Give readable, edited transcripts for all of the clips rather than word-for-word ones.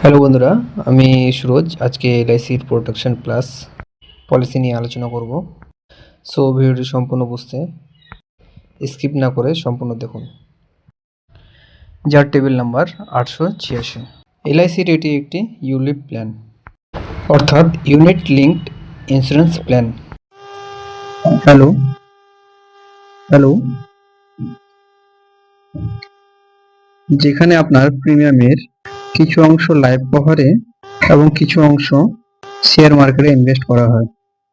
Hello বন্ধুরা, আমি সুরজ। আজকে এলআইসির প্রোটেকশন প্লাস পলিসি নিয়ে আলোচনা করব। সো ভিডিওটি সম্পূর্ণ বুঝতে স্কিপ না করে সম্পূর্ণ দেখুন। যার টেবিল নাম্বার 886। এলআইসির এটি একটি ইউলিপ প্ল্যান, অর্থাৎ unit linked insurance plan. Hello hello যেখানে আপনার প্রিমিয়ামের কিছু অংশ লাইফ কভারে এবং কিছু অংশ শেয়ার মার্কেটে ইনভেস্ট করা হয়,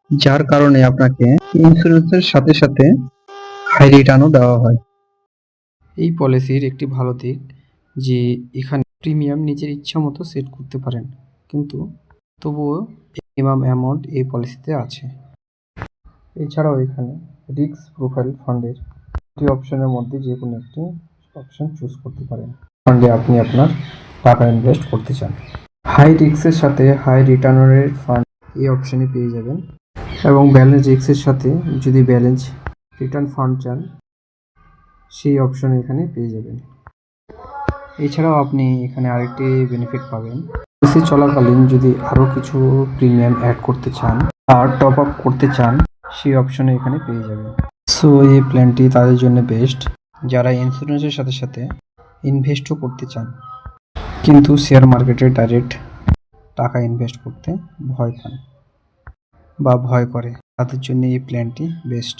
যার কারণে আপনাকে ইন্স্যুরেন্সের সাথে সাথে হাই রিটার্নও দেওয়া হয়। এই পলিসির একটি ভালো দিক যে এখানে প্রিমিয়াম নিজের ইচ্ছা মতো সেট করতে পারেন, কিন্তু তবুও মিনিমাম অ্যামাউন্ট এই পলিসিতে আছে। এছাড়াও এখানে রিস্ক প্রোফাইল ফান্ডের দুটি অপশনের মধ্যে যে কোনো একটি অপশন চুজ করতে পারেন ফান্ডে আপনি আপনার টাকা ইনভেস্ট করতে চান। হাই রিস্কের সাথে হাই রিটার্নের ফান্ড এই অপশনে পেয়ে যাবেন, এবং ব্যালেন্স রিস্কের সাথে যদি ব্যালেন্স রিটার্ন ফান্ড চান সেই অপশন এখানে পেয়ে যাবেন। এছাড়াও আপনি এখানে আরেকটি বেনিফিট পাবেন, পলিসি চলাকালীন যদি আরও কিছু প্রিমিয়াম অ্যাড করতে চান আর টপ আপ করতে চান সেই অপশনে এখানে পেয়ে যাবেন। সো এই প্ল্যানটি তাদের জন্য বেস্ট যারা ইন্স্যুরেন্সের সাথে সাথে ইনভেস্টও করতে চান, কিন্তু শেয়ার মার্কেটে ডাইরেক্ট টাকা ইনভেস্ট করতে ভয় পান বা ভয় করে, তাদের জন্য এই প্ল্যানটি বেস্ট।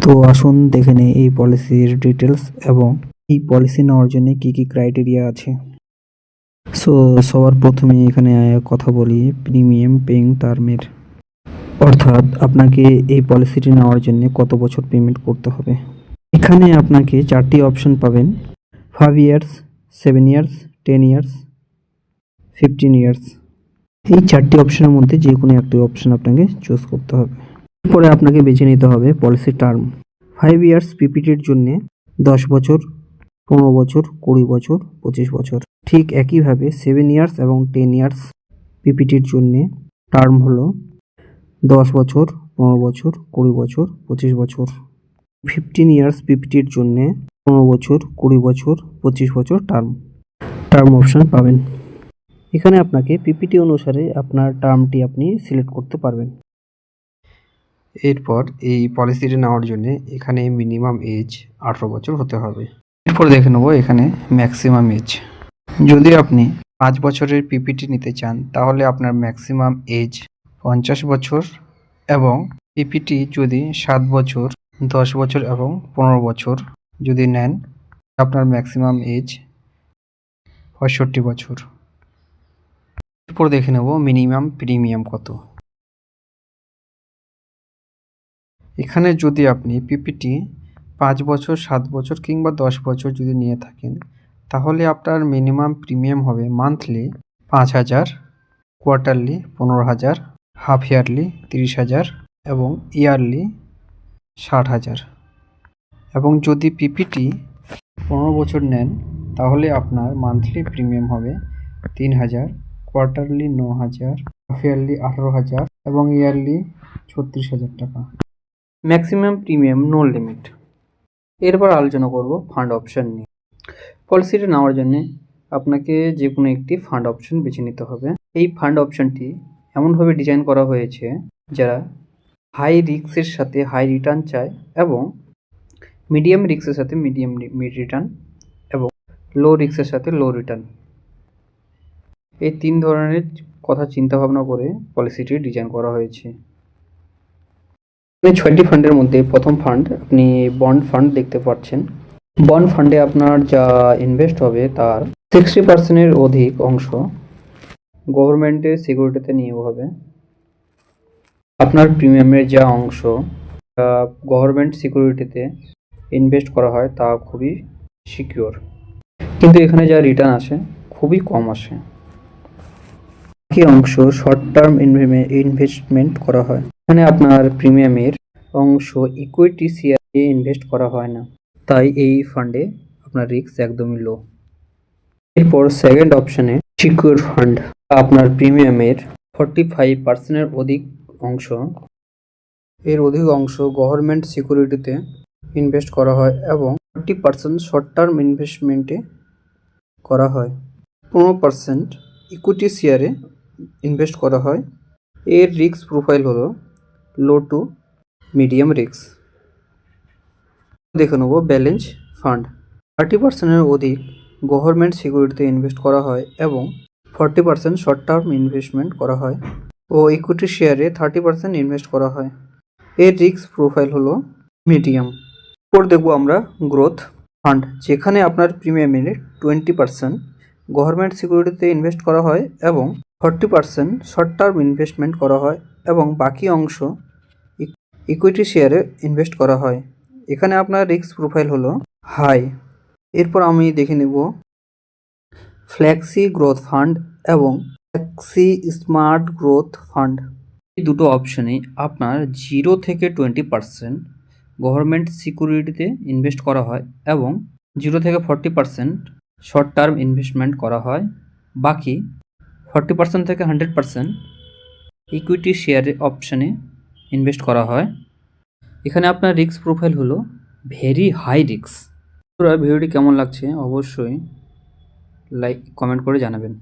তো আসুন দেখে নেই এই পলিসির ডিটেলস এবং এই পলিসি নেওয়ার জন্য কি কি ক্রাইটেরিয়া আছে। সো সবার প্রথমে এখানে কথা বলি প্রিমিয়াম পেইং টার্মের, অর্থাৎ আপনাকে এই পলিসিটি নেওয়ার জন্য কত বছর পেমেন্ট করতে হবে। এখানে আপনাকে 4টি অপশন পাবেন: 5 ইয়ার্স, 7 ইয়ার্স, 10 ইয়ার্স, 15 ইয়ার্স। এই 4টি অপশনের মধ্যে যে কোনো একটি অপশন আপনাকে চুজ করতে হবে। এরপরে আপনাকে বেছে নিতে হবে পলিসি টার্ম। 5 ইয়ার্স পিপিটির জন্য 10 বছর, 15 বছর, 20 বছর, 25 বছর। ঠিক একইভাবে 7 ইয়ার্স এবং 10 ইয়ার্স পিপিটির জন্য টার্ম হলো 10 বছর, 15 বছর, 20 বছর, 25 বছর। 15 ইয়ার্স পিপিটির জন্য 15 বছর, 20 বছর, 25 বছর টার্ম অপশন পাবেন। এখানে আপনাকে পিপিটি অনুসারে আপনার টার্মটি আপনি সিলেক্ট করতে পারবেন। এরপর এই পলিসিটি নেওয়ার জন্য এখানে মিনিমাম এজ 18 বছর হতে হবে। এরপর দেখে নেব এখানে ম্যাক্সিমাম এজ। যদি আপনি 5 বছরের পিপিটি নিতে চান তাহলে আপনার ম্যাক্সিমাম এজ 50 বছর, এবং পিপিটি যদি 7 বছর, 10 বছর এবং 15 বছর যদি নেন আপনার ম্যাক্সিমাম এজ 65 বছর। এরপর দেখে নেব মিনিমাম প্রিমিয়াম কত। এখানে যদি আপনি পিপিটি 5 বছর, 7 বছর কিংবা 10 বছর যদি নিয়ে থাকেন তাহলে আপনার মিনিমাম প্রিমিয়াম হবে মান্থলি 5,000, কোয়ার্টারলি 15,000, হাফ ইয়ারলি 30,000 এবং ইয়ারলি 60,000। এবং যদি পিপিটি 15 বছর নেন তাহলে আপনার মান্থলি প্রিমিয়াম হবে 3,000, কোয়ার্টারলি 9,000, হাফ ইয়ারলি 18,000 এবং ইয়ারলি 36,000 টাকা। Maximum premium no limit. এরপর আলোচনা করব ফান্ড অপশন নিয়ে। পলিসিটি নেওয়ার জন্য আপনাকে যে কোনো একটি ফান্ড অপশন বেছে নিতে হবে। এই ফান্ড অপশনটি এমনভাবে ডিজাইন করা হয়েছে যারা হাই রিস্কের সাথে হাই রিটার্ন চায়, এবং মিডিয়াম রিস্কের সাথে মিডিয়াম রিটার্ন, এবং লো রিস্কের সাথে লো রিটার্ন, এই 3 ধরনের কথা চিন্তা ভাবনা করে পলিসিটি ডিজাইন করা হয়েছে। 6টি ফান্ডের মধ্যে প্রথম ফান্ড আপনি বন্ড ফান্ড দেখতে পাচ্ছেন। বন্ড ফান্ডে আপনার যা ইনভেস্ট হবে তার 60% অধিক অংশ গভর্নমেন্টের সিকিউরিটিতে নিয়োগ হবে। আপনার প্রিমিয়ামের যা অংশ গভর্নমেন্ট সিকিউরিটিতে ইনভেস্ট করা হয় তা খুবই সিকিউর, কিন্তু এখানে যা রিটার্ন আসে খুবই কম আসে। বাকি অংশ শর্ট টার্ম ইনভেস্টমেন্ট করা হয়। এখানে আপনার প্রিমিয়ামের অংশ ইকুইটি শেয়ারে ইনভেস্ট করা হয় না, তাই এই ফান্ডে আপনার রিস্ক একদমই লো। এরপর সেকেন্ড অপশনে সিকিউর ফান্ড, আপনার প্রিমিয়ামের 45% অধিক অংশ গভর্নমেন্ট সিকিউরিটিতে ইনভেস্ট করা হয় এবং 40% শর্ট টার্ম ইনভেস্টমেন্টে করা হয়। 15% ইকুইটি শেয়ারে ইনভেস্ট করা হয়। এর রিস্ক প্রোফাইল হলো লো টু মিডিয়াম রিস্ক। দেখে নেব ব্যালেন্স ফান্ড। 30%-এর অধিক গভর্নমেন্ট সিকিউরিটিতে ইনভেস্ট করা হয় এবং 40% শর্ট টার্ম ইনভেস্টমেন্ট করা হয় ও ইকুইটি শেয়ারে 30% ইনভেস্ট করা হয়। এর রিস্ক প্রোফাইল হলো মিডিয়াম। এরপর দেখব আমরা গ্রোথ ফান্ড, যেখানে আপনার প্রিমিয়ামের 20% গভর্নমেন্ট সিকিউরিটিতে ইনভেস্ট করা হয় এবং 40% শর্ট টার্ম ইনভেস্টমেন্ট করা হয় এবং বাকি অংশ ইকুইটি শেয়ারে ইনভেস্ট করা হয়। এখানে আপনার রিস্ক প্রোফাইল হলো হাই। এরপর আমি দেখে নেব ফ্লেক্সি গ্রোথ ফান্ড এবং ফ্লেক্সি স্মার্ট গ্রোথ ফান্ড। এই দুটো অপশনে আপনার 0 থেকে 20% গভর্নমেন্ট সিকিউরিটিতে ইনভেস্ট করা হয় এবং 0 থেকে 40% শর্ট টার্ম ইনভেস্টমেন্ট করা হয়। বাকি 40% থেকে 100% ইকুইটি শেয়ারের অপশানে ইনভেস্ট করা হয়। এখানে আপনার রিস্ক প্রোফাইল হলো ভেরি হাই রিস্ক। ভিডিওটি কেমন লাগছে অবশ্যই লাইক কমেন্ট করে জানাবেন।